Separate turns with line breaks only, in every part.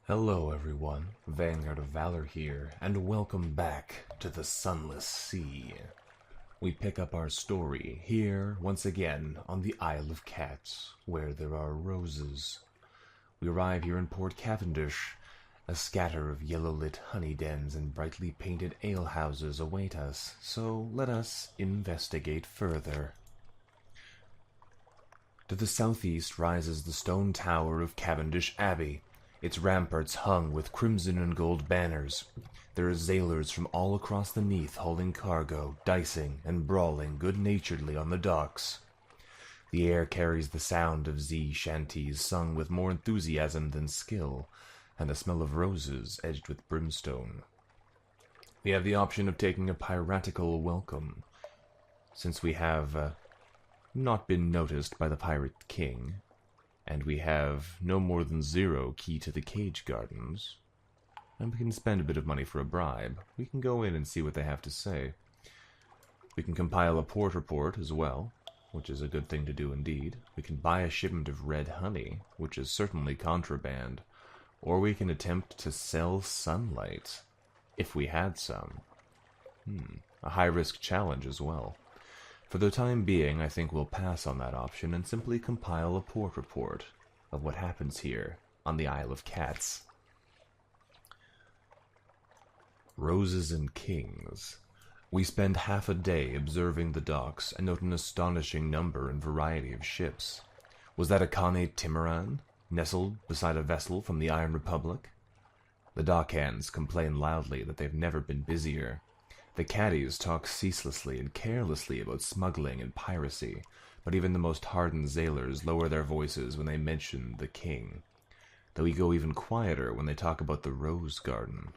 Hello everyone, VanguardOfValor here, and welcome back to the Sunless Sea. We pick up our story here, once again, on the Isle of Cats, where there are roses. We arrive here in Port Cavendish. A scatter of yellow-lit honey dens and brightly painted alehouses await us, so let us investigate further. To the southeast rises the stone tower of Cavendish Abbey, its ramparts hung with crimson and gold banners. There are sailors from all across the Neath hauling cargo, dicing, and brawling good-naturedly on the docks. The air carries the sound of sea shanties sung with more enthusiasm than skill, and the smell of roses edged with brimstone. We have the option of taking a piratical welcome, since we have not been noticed by the Pirate King, and we have no more than 0 key to the cage gardens, and we can spend a bit of money for a bribe. We can go in and see what they have to say. We can compile a port report as well, which is a good thing to do indeed. We can buy a shipment of red honey, which is certainly contraband, or we can attempt to sell sunlight, if we had some. A high-risk challenge as well. For the time being, I think we'll pass on that option and simply compile a port report of what happens here on the Isle of Cats. Roses and Kings. We spend half a day observing the docks and note an astonishing number and variety of ships. Was that a Kane Timuran, nestled beside a vessel from the Iron Republic? The dockhands complain loudly that they've never been busier. The caddies talk ceaselessly and carelessly about smuggling and piracy, but even the most hardened sailors lower their voices when they mention the king. Though we go even quieter when they talk about the rose garden.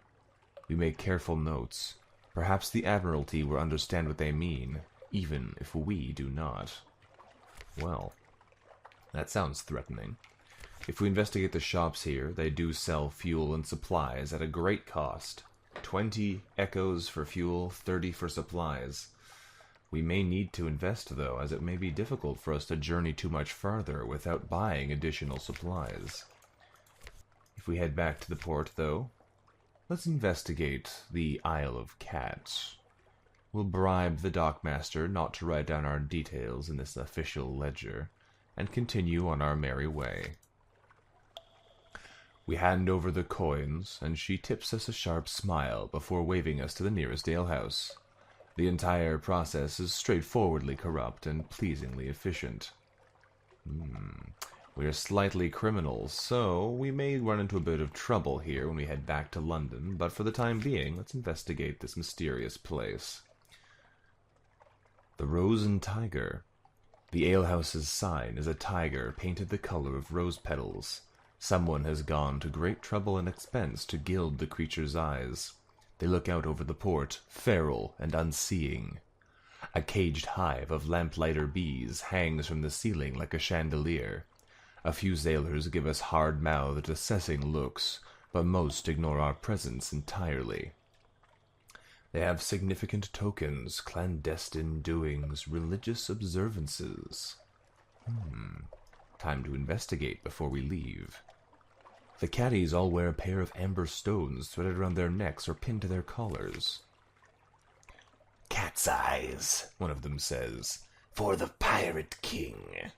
We make careful notes. Perhaps the Admiralty will understand what they mean, even if we do not. Well, that sounds threatening. If we investigate the shops here, they do sell fuel and supplies at a great cost. 20 echoes for fuel, 30 for supplies. We may need to invest, though, as it may be difficult for us to journey too much farther without buying additional supplies. If we head back to the port, though, let's investigate the Isle of Cats. We'll bribe the dockmaster not to write down our details in this official ledger, and continue on our merry way. We hand over the coins, and she tips us a sharp smile before waving us to the nearest alehouse. The entire process is straightforwardly corrupt and pleasingly efficient. We are slightly criminals, so we may run into a bit of trouble here when we head back to London, but for the time being, let's investigate this mysterious place. The Rosen Tiger. The alehouse's sign is a tiger painted the color of rose petals. Someone has gone to great trouble and expense to gild the creature's eyes. They look out over the port, feral and unseeing. A caged hive of lamplighter bees hangs from the ceiling like a chandelier. A few sailors give us hard-mouthed, assessing looks, but most ignore our presence entirely. They have significant tokens, clandestine doings, religious observances. Time to investigate before we leave. The caddies all wear a pair of amber stones threaded around their necks or pinned to their collars. "Cat's eyes," one of them says, "for the Pirate King."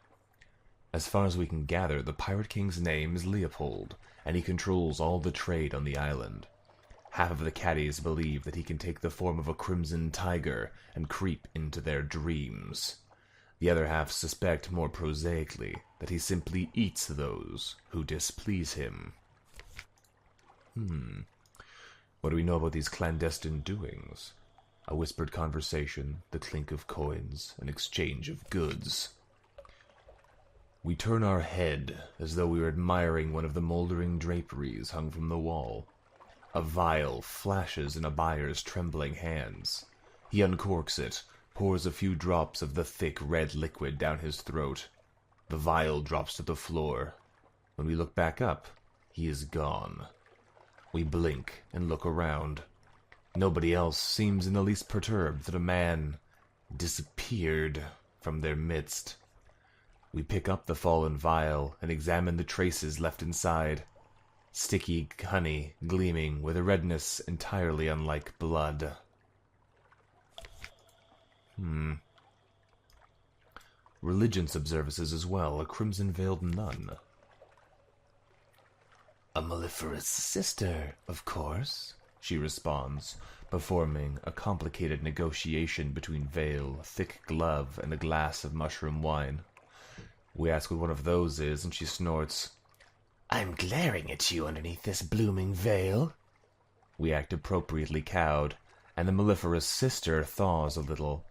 As far as we can gather, the Pirate King's name is Leopold, and he controls all the trade on the island. Half of the caddies believe that he can take the form of a crimson tiger and creep into their dreams. The other half suspect more prosaically that he simply eats those who displease him. What do we know about these clandestine doings? A whispered conversation, the clink of coins, an exchange of goods. We turn our head as though we were admiring one of the moldering draperies hung from the wall. A vial flashes in a buyer's trembling hands. He uncorks it, pours a few drops of the thick red liquid down his throat. The vial drops to the floor. When we look back up, he is gone. We blink and look around. Nobody else seems in the least perturbed that a man disappeared from their midst. We pick up the fallen vial and examine the traces left inside. sticky honey gleaming with a redness entirely unlike blood. Religious observances as well, a crimson-veiled nun. A mellifluous sister, of course, she responds, performing a complicated negotiation between veil, thick glove, and a glass of mushroom wine. We ask what one of those is, and she snorts, "I'm glaring at you underneath this blooming veil." We act appropriately cowed, and the mellifluous sister thaws a little.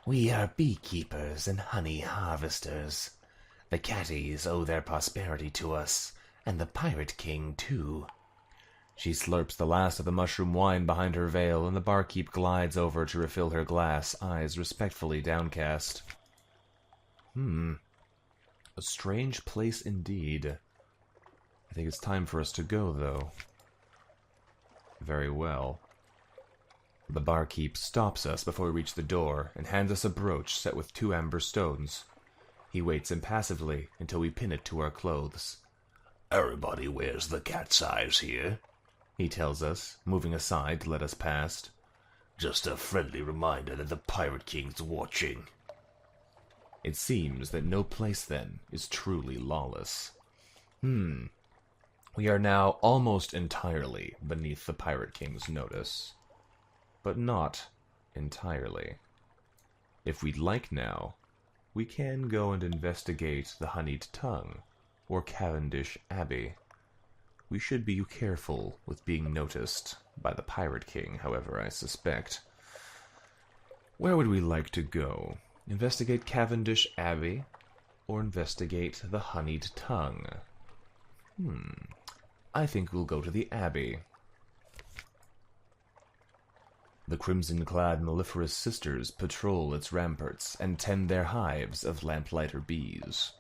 "We are beekeepers and honey harvesters. The catties owe their prosperity to us, and the Pirate King, too." She slurps the last of the mushroom wine behind her veil, and the barkeep glides over to refill her glass, eyes respectfully downcast. A strange place indeed. I think it's time for us to go, though. Very well. The barkeep stops us before we reach the door and hands us a brooch set with 2 amber stones. He waits impassively until we pin it to our clothes. "Everybody wears the cat's eyes here," he tells us, moving aside to let us past. "Just a friendly reminder that the Pirate King's watching." It seems that no place, then, is truly lawless. We are now almost entirely beneath the Pirate King's notice. But not entirely. If we'd like now, we can go and investigate the Honeyed Tongue, or Cavendish Abbey. We should be careful with being noticed by the Pirate King, however, I suspect. Where would we like to go? Investigate Cavendish Abbey, or investigate the Honeyed Tongue? I think we'll go to the Abbey. The crimson-clad mellifluous sisters patrol its ramparts and tend their hives of lamplighter bees.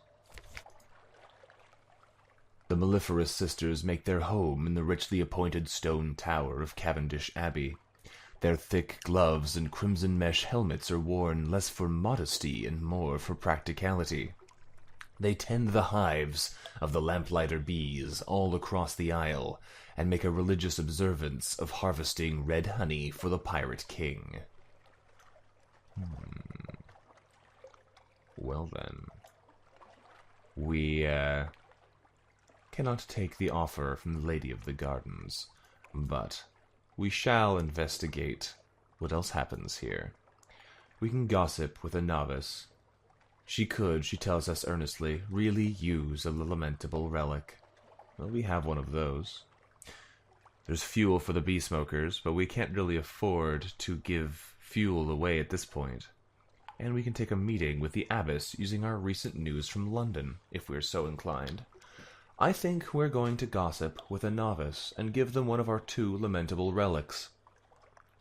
The mellifluous sisters make their home in the richly appointed stone tower of Cavendish Abbey. Their thick gloves and crimson mesh helmets are worn less for modesty and more for practicality. They tend the hives of the lamplighter bees all across the isle, and make a religious observance of harvesting red honey for the Pirate King. Well then. We, cannot take the offer from the Lady of the Gardens, but we shall investigate what else happens here. We can gossip with a novice. She could, she tells us earnestly, really use a lamentable relic. Well, we have one of those. There's fuel for the bee smokers, but we can't really afford to give fuel away at this point. And we can take a meeting with the abbess using our recent news from London, if we're so inclined. I think we're going to gossip with a novice and give them one of our 2 lamentable relics.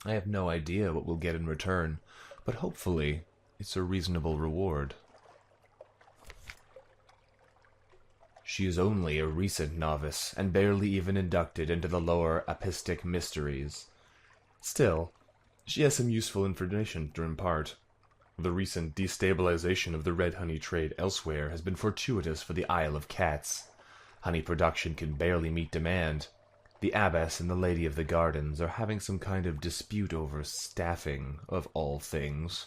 I have no idea what we'll get in return, but hopefully it's a reasonable reward. She is only a recent novice, and barely even inducted into the lower apistic mysteries. Still, she has some useful information to impart. The recent destabilization of the red honey trade elsewhere has been fortuitous for the Isle of Cats. Honey production can barely meet demand. The abbess and the Lady of the Gardens are having some kind of dispute over staffing, of all things.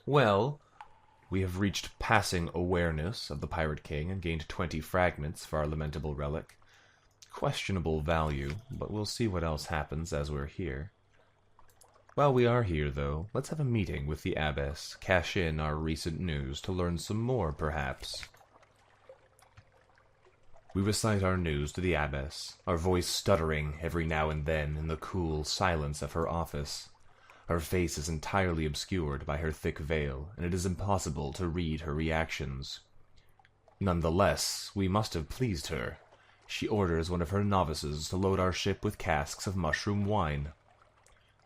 Well, we have reached passing awareness of the Pirate King and gained 20 fragments for our lamentable relic. Questionable value, but we'll see what else happens as we're here. While we are here, though, let's have a meeting with the abbess, cash in our recent news to learn some more, perhaps. We recite our news to the abbess, our voice stuttering every now and then in the cool silence of her office. Her face is entirely obscured by her thick veil, and it is impossible to read her reactions. Nonetheless, we must have pleased her. She orders one of her novices to load our ship with casks of mushroom wine.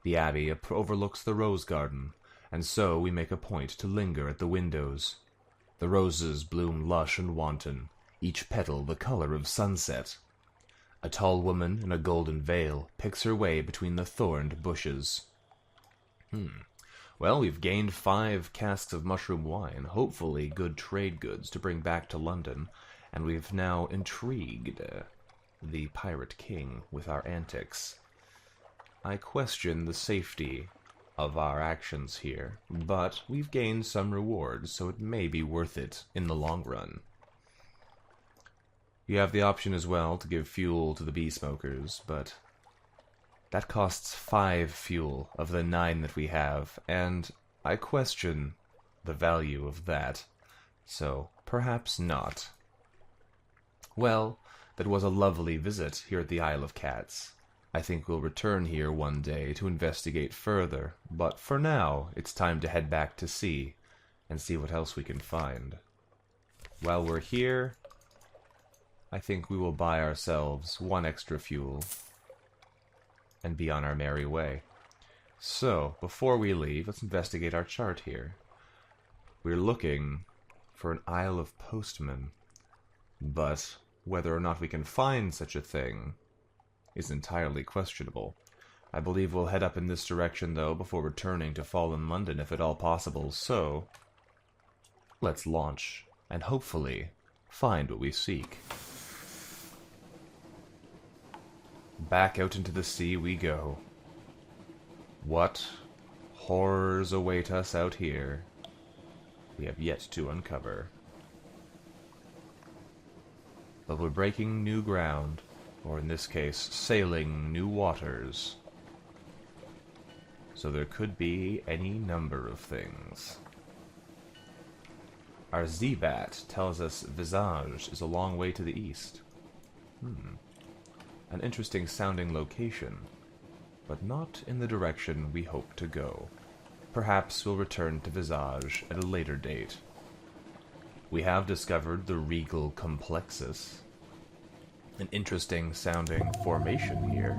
The abbey overlooks the rose garden, and so we make a point to linger at the windows. The roses bloom lush and wanton, each petal the color of sunset. A tall woman in a golden veil picks her way between the thorned bushes. Well, we've gained 5 casks of mushroom wine, hopefully good trade goods to bring back to London, and we've now intrigued the Pirate King with our antics. I question the safety of our actions here, but we've gained some rewards, so it may be worth it in the long run. You have the option as well to give fuel to the bee smokers, but that costs 5 fuel of the 9 that we have, and I question the value of that, so perhaps not. Well, that was a lovely visit here at the Isle of Cats. I think we'll return here one day to investigate further, but for now, it's time to head back to sea and see what else we can find. While we're here, I think we will buy ourselves 1 extra fuel and be on our merry way. So, before we leave, let's investigate our chart here. We're looking for an Isle of Postmen, but whether or not we can find such a thing is entirely questionable. I believe we'll head up in this direction, though, before returning to Fallen London, if at all possible, so let's launch, and hopefully find what we seek. Back out into the sea we go. What horrors await us out here, we have yet to uncover. But we're breaking new ground, or in this case, sailing new waters. So there could be any number of things. Our Z-Bat tells us Visage is a long way to the east. An interesting sounding location, but not in the direction we hope to go. Perhaps we'll return to Visage at a later date. We have discovered the Regal Complexus, an interesting sounding formation here.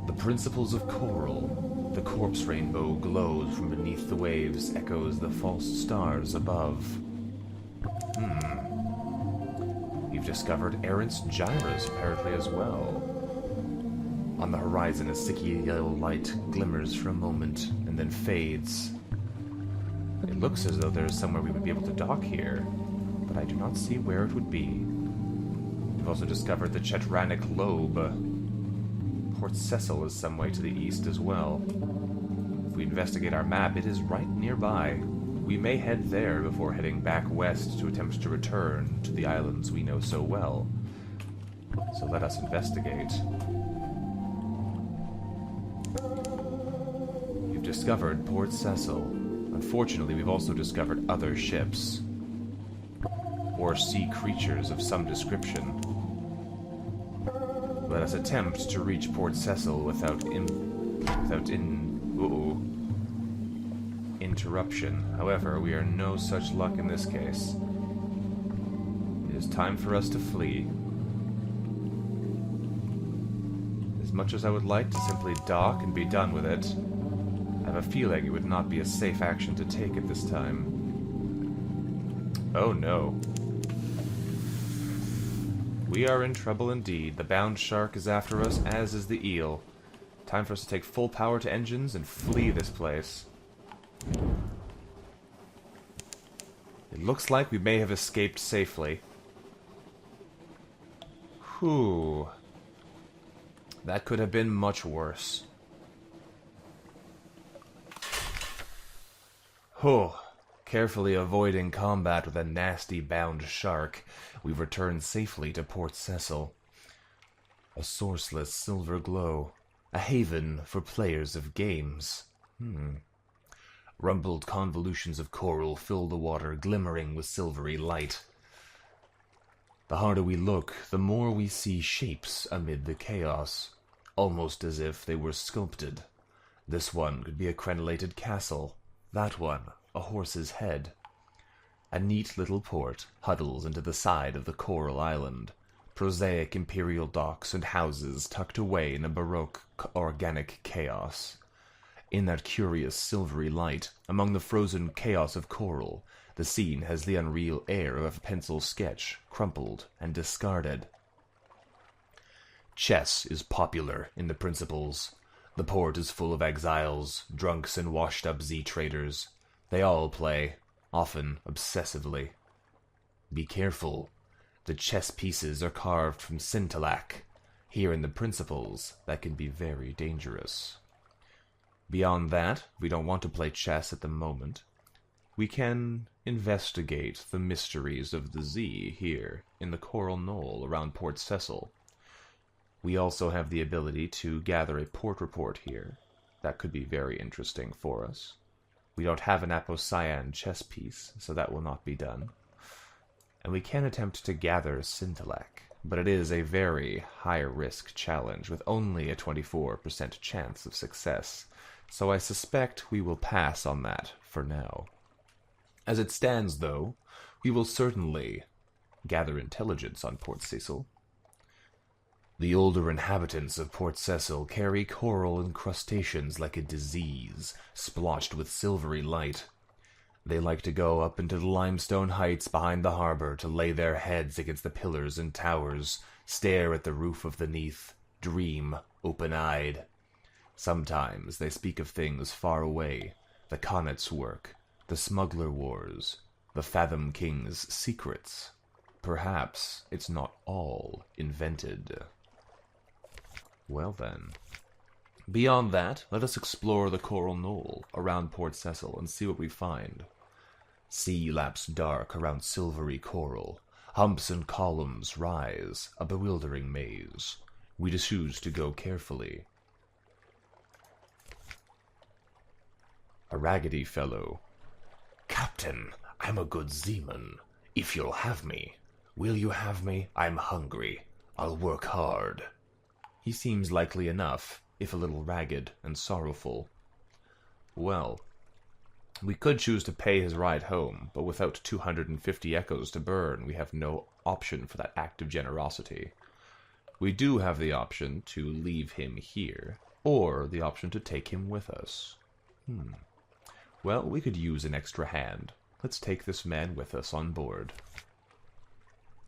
The principles of coral, the corpse rainbow glows from beneath the waves, echoes the false stars above. We've discovered Errant's Gyras apparently as well. On the horizon, a sicky yellow light glimmers for a moment and then fades. It looks as though there is somewhere we would be able to dock here, but I do not see where it would be. We've also discovered the Chetranic Lobe. Port Cecil is some way to the east as well. If we investigate our map, it is right nearby. We may head there before heading back west to attempt to return to the islands we know so well. So let us investigate. You've discovered Port Cecil. Unfortunately, we've also discovered other ships, or sea creatures of some description. Let us attempt to reach Port Cecil without interruption. However, we are no such luck in this case. It is time for us to flee. As much as I would like to simply dock and be done with it, I have a feeling it would not be a safe action to take at this time. Oh no. We are in trouble indeed. The bound shark is after us, as is the eel. Time for us to take full power to engines and flee this place. It looks like we may have escaped safely. Whew. That could have been much worse. Carefully avoiding combat with a nasty bound shark, we've returned safely to Port Cecil. A sourceless silver glow, a haven for players of games. Rumbled convolutions of coral fill the water, glimmering with silvery light. The harder we look, the more we see shapes amid the chaos, almost as if they were sculpted. This one could be a crenellated castle, that one a horse's head. A neat little port huddles into the side of the coral island, prosaic imperial docks and houses tucked away in a baroque organic chaos. In that curious silvery light, among the frozen chaos of coral, the scene has the unreal air of a pencil sketch, crumpled and discarded. Chess is popular in the principles. The port is full of exiles, drunks and washed-up Z-traders. They all play, often obsessively. Be careful. The chess pieces are carved from scintillac. Here in the principles, that can be very dangerous. Beyond that, we don't want to play chess at the moment. We can investigate the mysteries of the Z here in the coral knoll around Port Cecil. We also have the ability to gather a port report here. That could be very interesting for us. We don't have an Apocyan chess piece, so that will not be done. And we can attempt to gather scintillac, but it is a very high-risk challenge with only a 24% chance of success, so I suspect we will pass on that for now. As it stands, though, we will certainly gather intelligence on Port Cecil. The older inhabitants of Port Cecil carry coral incrustations like a disease, splotched with silvery light. They like to go up into the limestone heights behind the harbor to lay their heads against the pillars and towers, stare at the roof of the Neath, dream, open-eyed. Sometimes they speak of things far away, the Connacht's work, the smuggler wars, the Fathom King's secrets. Perhaps it's not all invented. Well then. Beyond that, let us explore the coral knoll around Port Cecil and see what we find. Sea laps dark around silvery coral. Humps and columns rise, a bewildering maze. We choose to go carefully. A raggedy fellow. Captain, I'm a good seaman. If you'll have me. Will you have me? I'm hungry. I'll work hard. He seems likely enough, if a little ragged and sorrowful. Well, we could choose to pay his ride home, but without 250 echoes to burn, we have no option for that act of generosity. We do have the option to leave him here, or the option to take him with us. Well, we could use an extra hand. Let's take this man with us on board.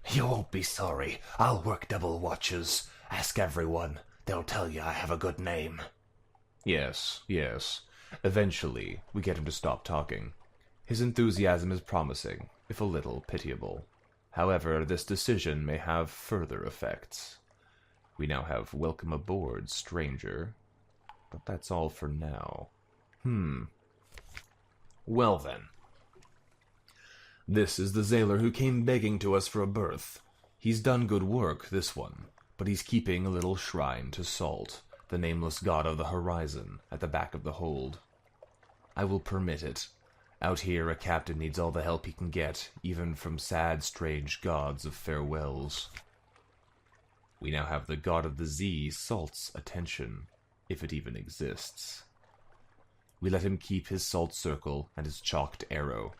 You won't be sorry. I'll work double watches. Ask everyone. They'll tell you I have a good name. Yes. Eventually, we get him to stop talking. His enthusiasm is promising, if a little pitiable. However, this decision may have further effects. We now have welcome aboard, stranger. But that's all for now. Well then. This is the sailor who came begging to us for a berth. He's done good work, this one, but he's keeping a little shrine to Salt, the nameless god of the horizon, at the back of the hold. I will permit it. Out here, a captain needs all the help he can get, even from sad, strange gods of farewells. We now have the god of the Z, Salt's attention, if it even exists. We let him keep his salt circle and his chalked arrow.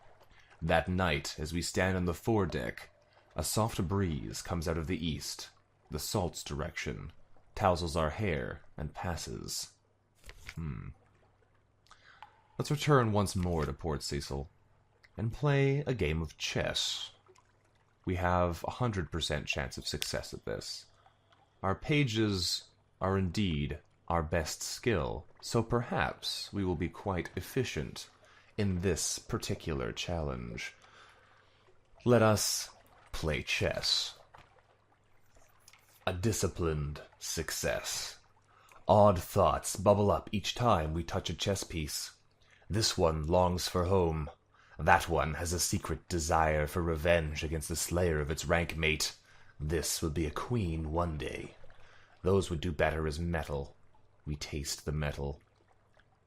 That night, as we stand on the foredeck, a soft breeze comes out of the east, the Salt's direction, tousles our hair, and passes. Let's return once more to Port Cecil, and play a game of chess. We have 100% chance of success at this. Our pages are indeed our best skill, so perhaps we will be quite efficient in this particular challenge. Let us play chess. A disciplined success. Odd thoughts bubble up each time we touch a chess piece. This one longs for home. That one has a secret desire for revenge against the slayer of its rank mate. This will be a queen one day. Those would do better as metal. We taste the metal.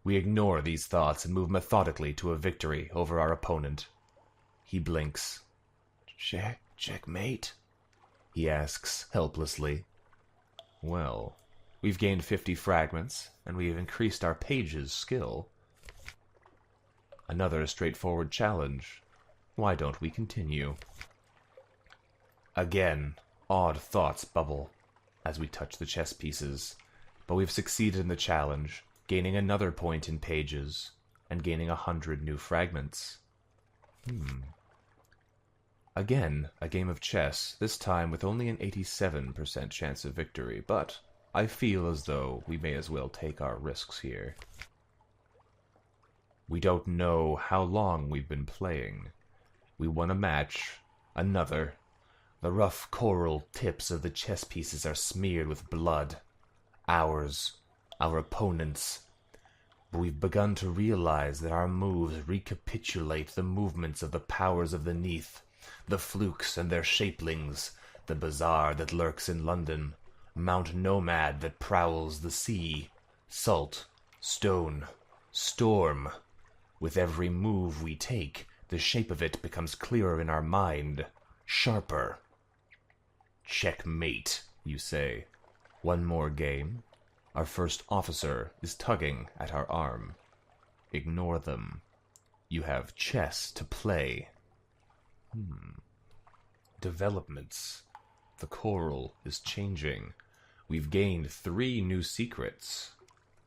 We ignore these thoughts and move methodically to a victory over our opponent. He blinks. Checkmate? He asks, helplessly. Well, we've gained 50 fragments, and we have increased our page's skill. Another straightforward challenge. Why don't we continue? Again, odd thoughts bubble as we touch the chess pieces, but we've succeeded in the challenge, gaining another point in pages, and gaining 100 new fragments. Again, a game of chess, this time with only an 87% chance of victory, but I feel as though we may as well take our risks here. We don't know how long we've been playing. We won a match, Another. The rough coral tips of the chess pieces are smeared with blood. Ours. Our opponents. But we've begun to realize that our moves recapitulate the movements of the powers of the Neath, the flukes and their shapelings, the bazaar that lurks in London, Mount Nomad that prowls the sea, salt, stone, storm. With every move we take, the shape of it becomes clearer in our mind, sharper. Checkmate, you say. One more game? Our first officer is tugging at our arm. Ignore them. You have chess to play. Developments. The coral is changing. We've gained 3 new secrets,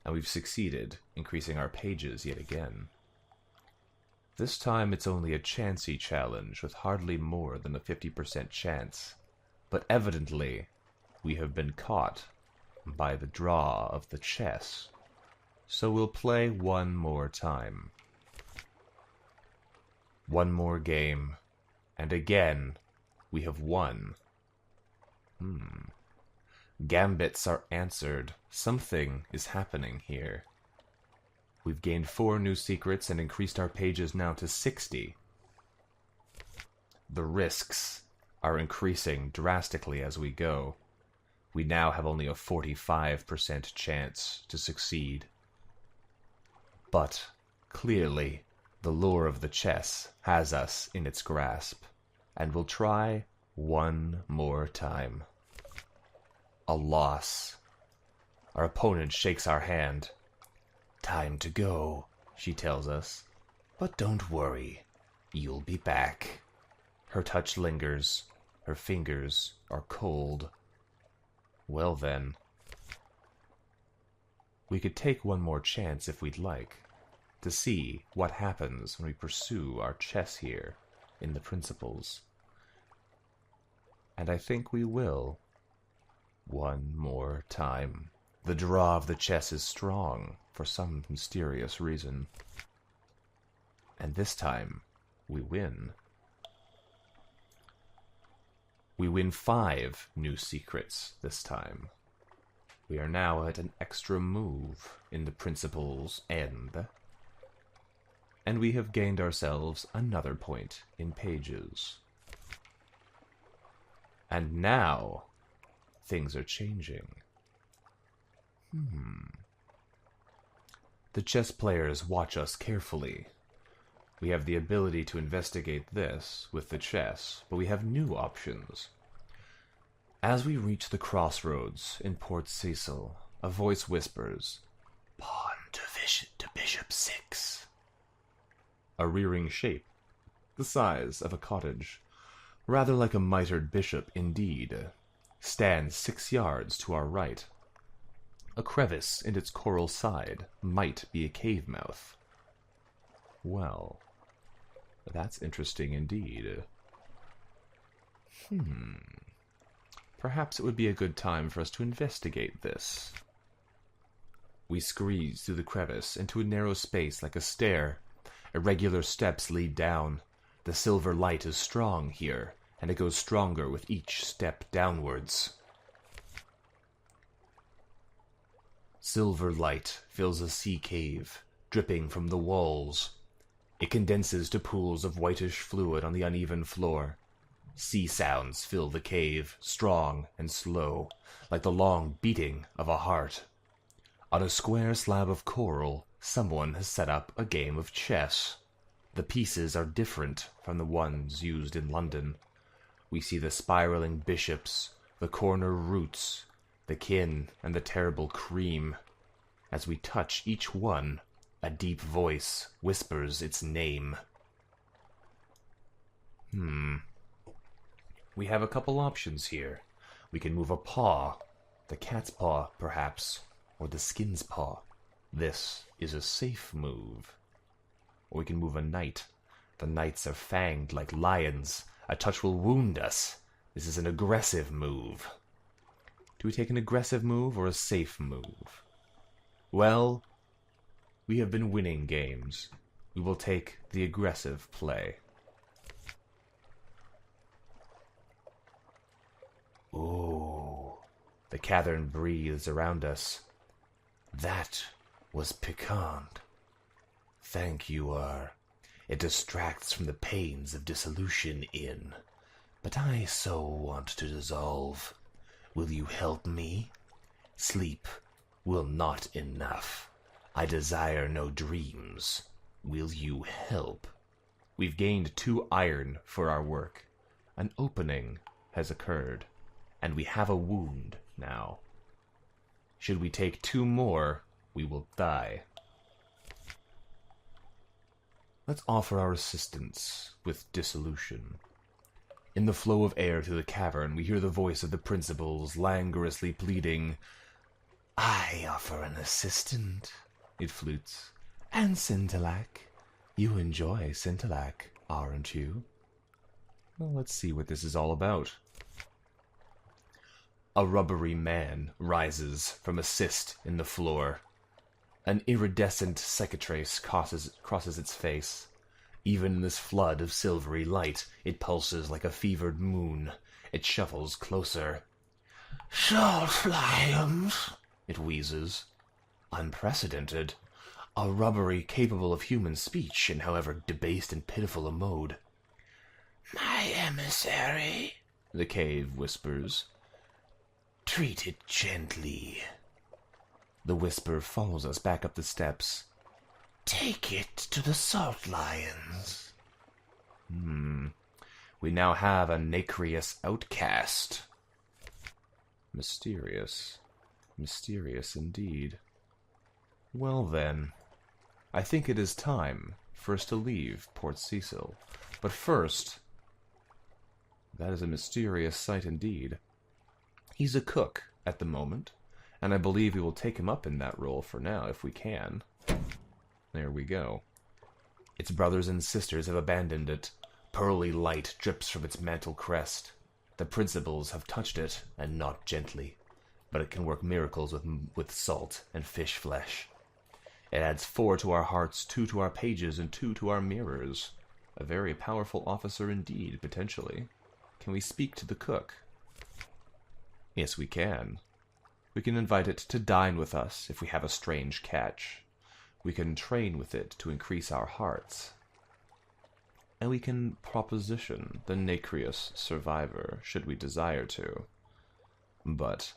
and we've succeeded increasing our pages yet again. This time it's only a chancy challenge with hardly more than a 50% chance, but evidently we have been caught by the draw of the chess, so we'll play one more time. One more game, and again we have won. Gambits are answered. Something is happening here. We've gained 4 new secrets and increased our pages now to 60. The risks are increasing drastically as we go. We now have only a 45% chance to succeed. But, clearly, the lure of the chess has us in its grasp, and we'll try one more time. A loss. Our opponent shakes our hand. Time to go, she tells us. But don't worry, you'll be back. Her touch lingers. Her fingers are cold. Well then. We could take one more chance if we'd like, to see what happens when we pursue our chess here in the principles. And I think we will. One more time. The draw of the chess is strong for some mysterious reason. And this time, we win. We win 5 new secrets this time. We are now at an extra move in the principal's end. And we have gained ourselves another point in pages. And now, things are changing. The chess players watch us carefully. We have the ability to investigate this with the chess, but we have new options. As we reach the crossroads in Port Cecil, a voice whispers, "Pawn to bishop 6. A rearing shape, the size of a cottage, rather like a mitred bishop indeed, stands 6 yards to our right. A crevice in its coral side might be a cave mouth. Well, that's interesting indeed. Perhaps it would be a good time for us to investigate this. We squeeze through the crevice into a narrow space like a stair. Irregular steps lead down. The silver light is strong here, and it goes stronger with each step downwards. Silver light fills a sea cave, dripping from the walls. It condenses to pools of whitish fluid on the uneven floor. Sea sounds fill the cave, strong and slow, like the long beating of a heart. On a square slab of coral, someone has set up a game of chess. The pieces are different from the ones used in London. We see the spiraling bishops, the corner roots, the kin, and the terrible cream. As we touch each one, a deep voice whispers its name. We have a couple options here. We can move a paw, the cat's paw, perhaps, or the skin's paw. This is a safe move. Or we can move a knight. The knights are fanged like lions. A touch will wound us. This is an aggressive move. Do we take an aggressive move or a safe move? Well, we have been winning games. We will take the aggressive play. The cavern breathes around us. That was piquant. Thank you, It distracts from the pains of dissolution in. But I so want to dissolve. Will you help me? Sleep will not enough. I desire no dreams. Will you help? We've gained 2 iron for our work. An opening has occurred, and we have a wound now. Should we take 2 more, we will die. Let's offer our assistance with dissolution. In the flow of air through the cavern, we hear the voice of the principals languorously pleading, "I offer an assistant," it flutes. "And Scintillac. You enjoy Scintillac, aren't you?" Well, let's see what this is all about. A rubbery man rises from a cyst in the floor. An iridescent cicatrice crosses its face. Even in this flood of silvery light, it pulses like a fevered moon. It shuffles closer. "Short flames," it wheezes. Unprecedented. A rubbery capable of human speech in however debased and pitiful a mode. "My emissary," the cave whispers. "Treat it gently." The whisper follows us back up the steps. "Take it to the salt lions." We now have a nacreous outcast. Mysterious. Mysterious indeed. Well then, I think it is time for us to leave Port Cecil. But first, that is a mysterious sight indeed. He's a cook at the moment, and I believe we will take him up in that role for now if we can. There we go. Its brothers and sisters have abandoned it. Pearly light drips from its mantle crest. The principals have touched it, and not gently, but it can work miracles with salt and fish flesh. It adds 4 to our hearts, 2 to our pages, and 2 to our mirrors. A very powerful officer indeed, potentially. Can we speak to the cook? Yes, we can. We can invite it to dine with us if we have a strange catch. We can train with it to increase our hearts. And we can proposition the nacreous survivor, should we desire to. But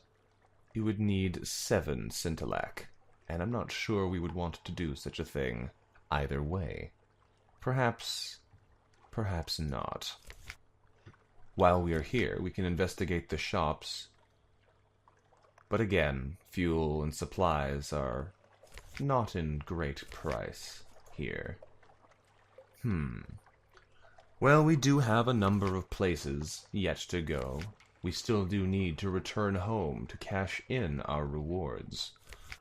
you would need 7 Scintillac, and I'm not sure we would want to do such a thing either way. Perhaps not. While we are here, we can investigate the shops. But again, fuel and supplies are not in great price here. Well, we do have a number of places yet to go. We still do need to return home to cash in our rewards.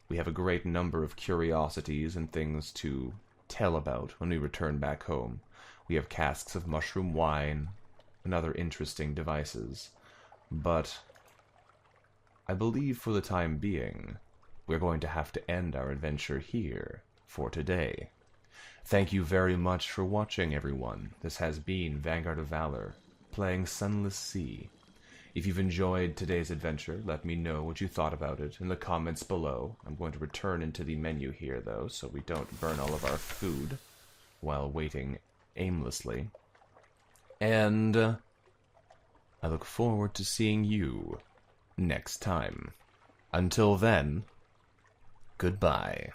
We have a great number of curiosities and things to tell about when we return back home. We have casks of mushroom wine and other interesting devices. But I believe for the time being, we're going to have to end our adventure here for today. Thank you very much for watching, everyone. This has been Vanguard of Valor, playing Sunless Sea. If you've enjoyed today's adventure, let me know what you thought about it in the comments below. I'm going to return into the menu here, though, so we don't burn all of our food while waiting aimlessly. And I look forward to seeing you next time. Until then, goodbye.